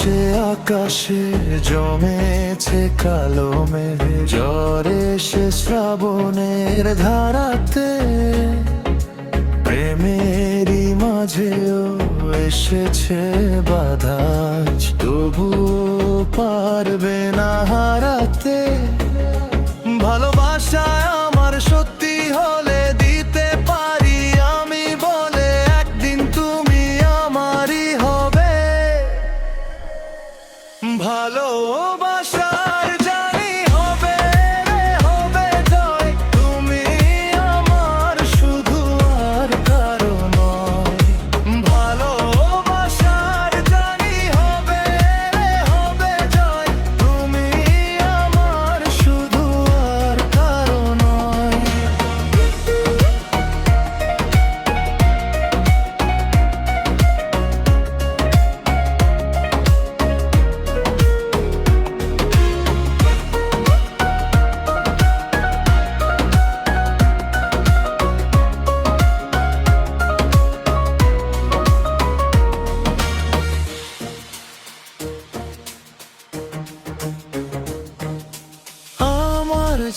সে আকাশে জমেছে কালো মেঘ, ঝড়ে সে শ্রাবণের ধারাতে, প্রেমেরই মাঝেও এসেছে বাধা, তবুও পারবে না হারাতে। ভালোবাসায় আমার সত্যি হলে দিতে পারি আমি বলে, একদিন তুমি আমারই হবে। ভালোবাসার জানি হবে হবে জয়, তুমি আমার শুধু আর কারো নয়। ভালোবাসার জানি হবে হবে জয়, তুমি আমার শুধু আর কারো নয়।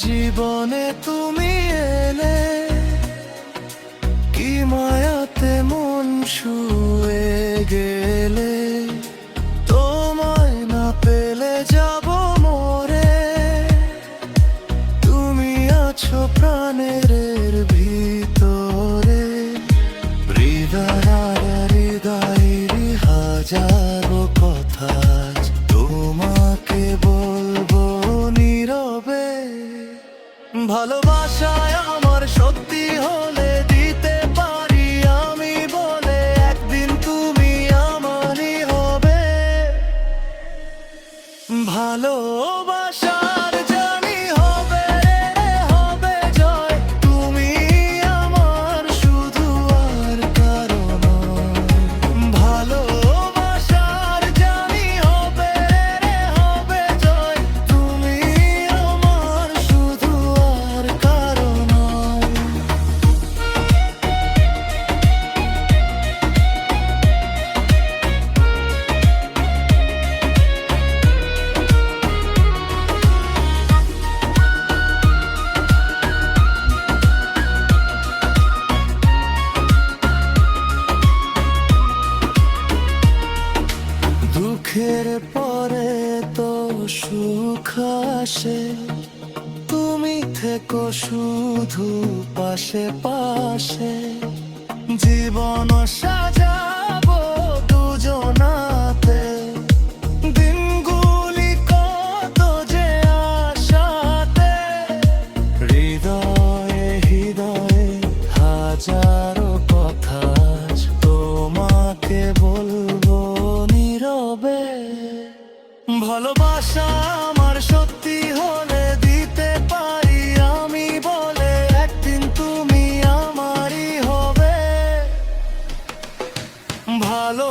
জীবনে তুমি এলে, কি মায়াতে মন ছুঁয়ে গেলে, তোমায় না পেলে যাব মরে। তুমি আছো প্রাণের ভিতরে, হৃদয়ের হাজারো কথা তোমাকে বলবো নীরবে। ভালোবাসায় আমার সত্যি হলে দিতে পারি আমি বলে, একদিন তুমি আমারই হবে। ভালোবাসার জানি হবে হবে জয়, তুমি আমার শুধু আর কারো নয়। ভালোবাসার জানি হবে হবে জয়, তুমি আমার শুধু আর কারো নয়। দুঃখের পরে তো সুখ আসে, তুমি থেকো শুধু পাশে পাশে। জীবন সাজাবো দুজনাতে, দিনগুলি কত যে আশাতে। হৃদয়ে হৃদয়ে হাজারো কথা তোমাকে বলবো নীরবে। ভালোবাসা আমার সত্যি হলে দিতে পারি আমি বলে, একদিন তুমি আমারই হবে। ভালো